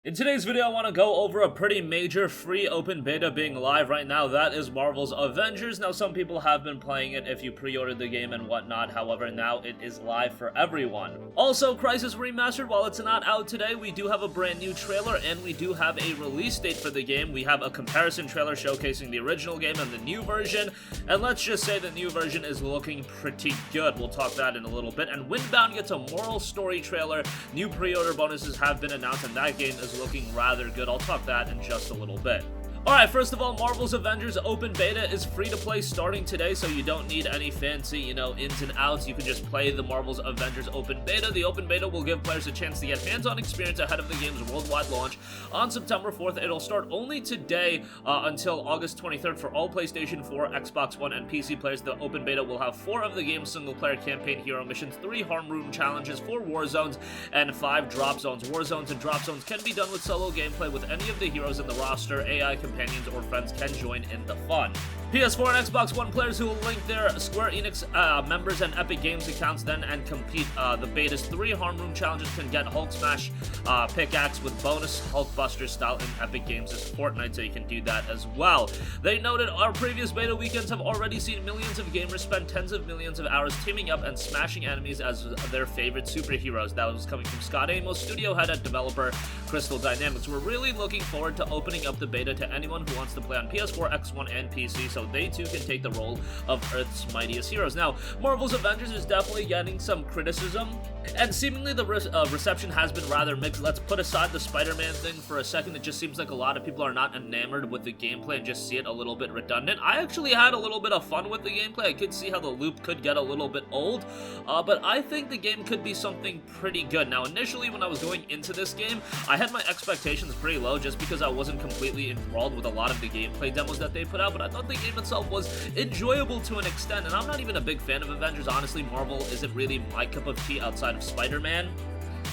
In today's video, I want to go over a pretty major free open beta being live right now. That is Marvel's Avengers. Now, some people have been playing it if you pre-ordered the game and whatnot. However, now it is live for everyone. Also, Crysis Remastered, while it's not out today, we do have a brand new trailer and we do have a release date for the game. We have a comparison trailer showcasing the original game and the new version. And let's just say the new version is looking pretty good. We'll talk that in a little bit. And Windbound gets a moral story trailer. New pre-order bonuses have been announced and that game is looking rather good. I'll talk that in just a little bit. Alright, first of all, Marvel's Avengers Open Beta is free to play starting today, so you don't need any fancy, ins and outs. You can just play the Marvel's Avengers Open Beta. The Open Beta will give players a chance to get hands-on experience ahead of the game's worldwide launch on September 4th. It'll start only today until August 23rd for all PlayStation 4, Xbox One, and PC players. The Open Beta will have 4 of the game's single-player campaign hero missions, 3 harm room challenges, 4 war zones, and 5 drop zones. War zones and drop zones can be done with solo gameplay with any of the heroes in the roster. AI companions or friends can join in the fun. PS4 and Xbox One players who will link their Square Enix members and Epic Games accounts then and complete the beta's 3 harm room challenges can get Hulk Smash pickaxe with bonus Hulk Buster style in Epic Games' Fortnite, so you can do that as well. They noted our previous beta weekends have already seen millions of gamers spend tens of millions of hours teaming up and smashing enemies as their favorite superheroes. That was coming from Scott Amos, studio head at developer Crystal Dynamics. We're really looking forward to opening up the beta to anyone who wants to play on PS4, X1, and PC, so they too can take the role of Earth's mightiest heroes. Now, Marvel's Avengers is definitely getting some criticism, and seemingly the reception has been rather mixed. Let's put aside the Spider-Man thing for a second. It just seems like a lot of people are not enamored with the gameplay and just see it a little bit redundant. I actually had a little bit of fun with the gameplay. I could see how the loop could get a little bit old, but I think the game could be something pretty good. Now, initially when I was going into this game, I had my expectations pretty low just because I wasn't completely enthralled with a lot of the gameplay demos that they put out, but I thought the game itself was enjoyable to an extent, and I'm not even a big fan of Avengers. Honestly, Marvel isn't really my cup of tea outside of Spider-Man.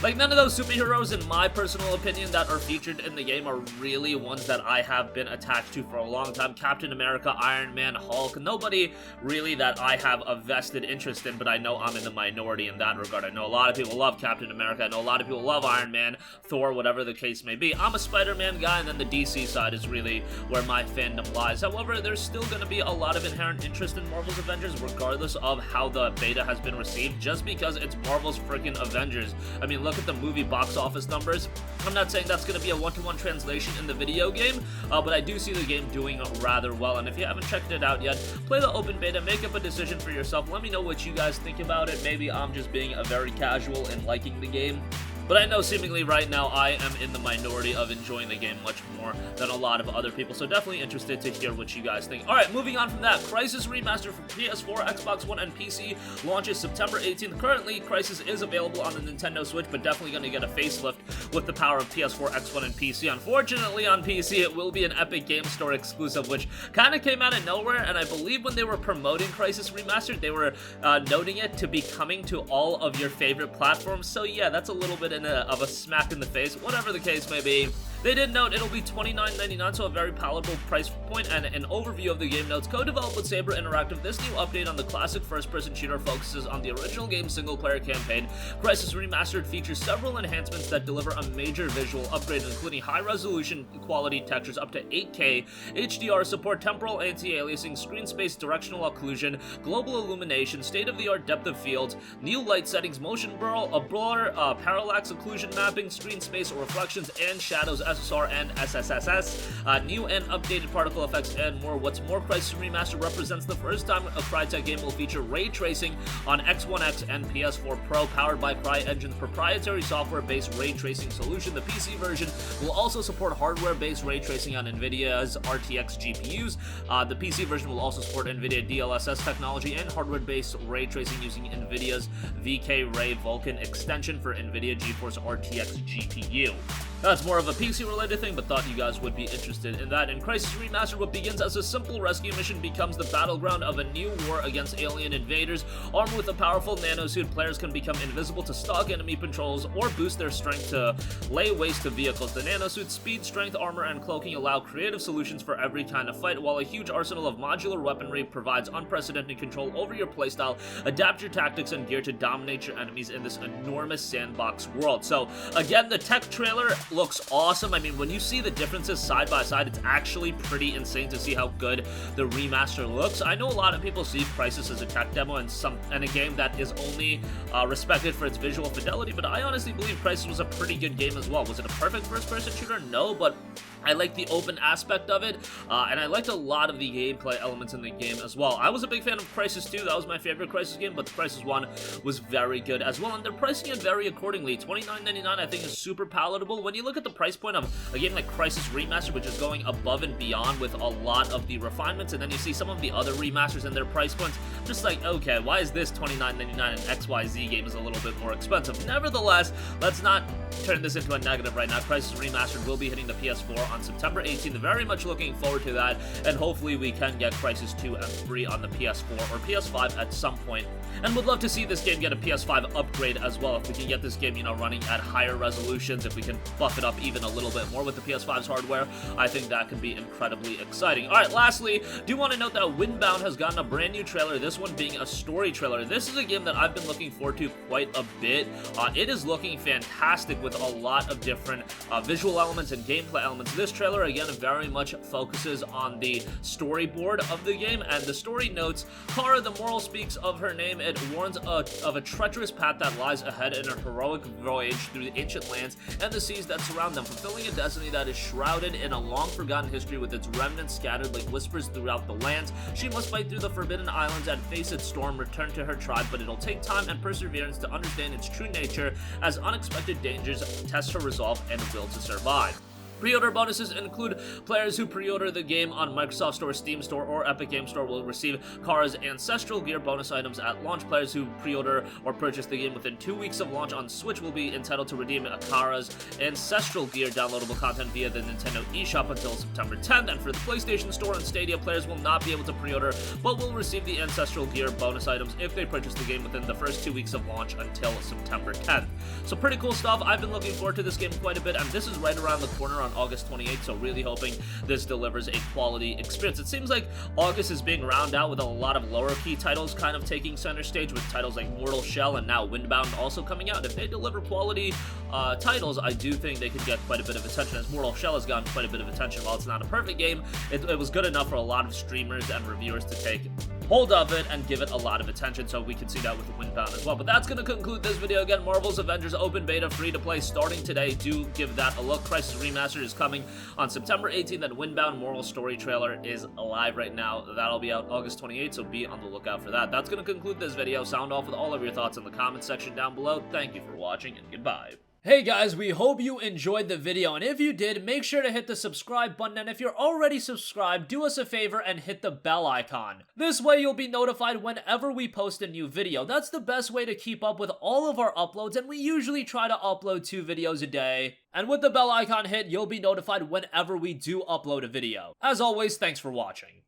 Like, none of those superheroes, in my personal opinion, that are featured in the game are really ones that I have been attached to for a long time. Captain America, Iron Man, Hulk, nobody really that I have a vested interest in, but I know I'm in the minority in that regard. I know a lot of people love Captain America, I know a lot of people love Iron Man, Thor, whatever the case may be. I'm a Spider-Man guy, and then the DC side is really where my fandom lies. However, there's still going to be a lot of inherent interest in Marvel's Avengers, regardless of how the beta has been received, just because it's Marvel's freaking Avengers. I mean, look at the movie box office numbers. I'm not saying that's going to be a one-to-one translation in the video game, but I do see the game doing rather well, and if you haven't checked it out yet, play the open beta, make up a decision for yourself. Let me know what you guys think about it. Maybe I'm just being a very casual and liking the game, but I know seemingly right now I am in the minority of enjoying the game much more than a lot of other people, so definitely interested to hear what you guys think. Alright, moving on from that, Crysis Remastered for PS4, Xbox One, and PC launches September 18th. Currently, Crysis is available on the Nintendo Switch, but definitely going to get a facelift with the power of PS4, X1, and PC. Unfortunately, on PC, it will be an Epic Games Store exclusive, which kind of came out of nowhere, and I believe when they were promoting Crysis Remastered, they were noting it to be coming to all of your favorite platforms, so yeah, that's a little bit of a smack in the face, whatever the case may be. They did note it'll be $29.99, so a very palatable price point, and an overview of the game notes. Co-developed with Saber Interactive, this new update on the classic first-person shooter focuses on the original game's single-player campaign. Crysis Remastered features several enhancements that deliver a major visual upgrade, including high-resolution quality textures up to 8K, HDR support, temporal anti-aliasing, screen space directional occlusion, global illumination, state-of-the-art depth of field, new light settings, motion blur, parallax occlusion mapping, screen space reflections, and shadows, SSR and SSSS, new and updated particle effects, and more. What's more, Crysis Remastered represents the first time a Crytek game will feature ray tracing on X1X and PS4 Pro, powered by CryEngine's proprietary software-based ray tracing solution. The PC version will also support hardware-based ray tracing on NVIDIA's RTX GPUs. The PC version will also support NVIDIA DLSS technology and hardware-based ray tracing using NVIDIA's VK Ray Vulkan extension for NVIDIA GeForce RTX GPU. That's more of a PC-related thing, but thought you guys would be interested in that. In Crysis Remastered, what begins as a simple rescue mission becomes the battleground of a new war against alien invaders. Armed with a powerful nanosuit, players can become invisible to stalk enemy patrols or boost their strength to lay waste to vehicles. The nanosuit's speed, strength, armor, and cloaking allow creative solutions for every kind of fight, while a huge arsenal of modular weaponry provides unprecedented control over your playstyle. Adapt your tactics and gear to dominate your enemies in this enormous sandbox world. So, again, the tech trailer looks awesome. I mean, when you see the differences side by side, it's actually pretty insane to see how good the remaster looks. I know a lot of people see Crysis as a tech demo and a game that is only respected for its visual fidelity, but I honestly believe Crysis was a pretty good game as well. Was it a perfect first-person shooter? No, but I like the open aspect of it, and I liked a lot of the gameplay elements in the game as well. I was a big fan of Crysis 2, that was my favorite Crysis game, but the Crysis 1 was very good as well, and they're pricing it very accordingly. $29.99 I think is super palatable. When you look at the price point of a game like Crysis Remastered, which is going above and beyond with a lot of the refinements, and then you see some of the other remasters and their price points, just like, okay, why is this $29.99 and XYZ game is a little bit more expensive? Nevertheless, let's not turn this into a negative right now. Crysis Remastered will be hitting the PS4 on September 18th. Very much looking forward to that, and hopefully we can get Crysis 2 and 3 on the PS4 or PS5 at some point. And would love to see this game get a PS5 upgrade as well. If we can get this game, you know, running at higher resolutions, if we can buff it up even a little bit more with the PS5's hardware, I think that could be incredibly exciting. Alright, lastly, do want to note that Windbound has gotten a brand new trailer, this one being a story trailer. This is a game that I've been looking forward to quite a bit. It is looking fantastic with a lot of different visual elements and gameplay elements. This trailer, again, very much focuses on the storyboard of the game, and the story notes, Kara, the moral speaks of her name. It warns of a treacherous path that lies ahead in a heroic voyage through the ancient lands and the seas that surround them, fulfilling a destiny that is shrouded in a long-forgotten history with its remnants scattered like whispers throughout the lands. She must fight through the Forbidden Islands and face its storm, return to her tribe, but it'll take time and perseverance to understand its true nature as unexpected dangers test her resolve and will to survive. Pre-order bonuses include players who pre-order the game on Microsoft Store, Steam Store, or Epic Games Store will receive Kara's Ancestral Gear bonus items at launch. Players who pre-order or purchase the game within 2 weeks of launch on Switch will be entitled to redeem Kara's Ancestral Gear downloadable content via the Nintendo eShop until September 10th. And for the PlayStation Store and Stadia, players will not be able to pre-order, but will receive the Ancestral Gear bonus items if they purchase the game within the first 2 weeks of launch until September 10th. So pretty cool stuff. I've been looking forward to this game quite a bit, and this is right around the corner on August 28th, so really hoping this delivers a quality experience. It seems like August is being rounded out with a lot of lower key titles kind of taking center stage, with titles like Mortal Shell and now Windbound also coming out. If they deliver quality titles, I do think they could get quite a bit of attention, as Mortal Shell has gotten quite a bit of attention. While it's not a perfect game, it was good enough for a lot of streamers and reviewers to take hold of it and give it a lot of attention, so we can see that with Windbound as well. But that's going to conclude this video. Again, Marvel's Avengers open beta free to play starting today. Do give that a look. Crysis Remastered is coming on September 18th, and Windbound Moral Story trailer is live right now. That'll be out August 28th, so be on the lookout for that. That's going to conclude this video. Sound off with all of your thoughts in the comments section down below. Thank you for watching, and goodbye. Hey guys, we hope you enjoyed the video, and if you did, make sure to hit the subscribe button, and if you're already subscribed, do us a favor and hit the bell icon. This way you'll be notified whenever we post a new video. That's the best way to keep up with all of our uploads, and we usually try to upload 2 videos a day. And with the bell icon hit, you'll be notified whenever we do upload a video. As always, thanks for watching.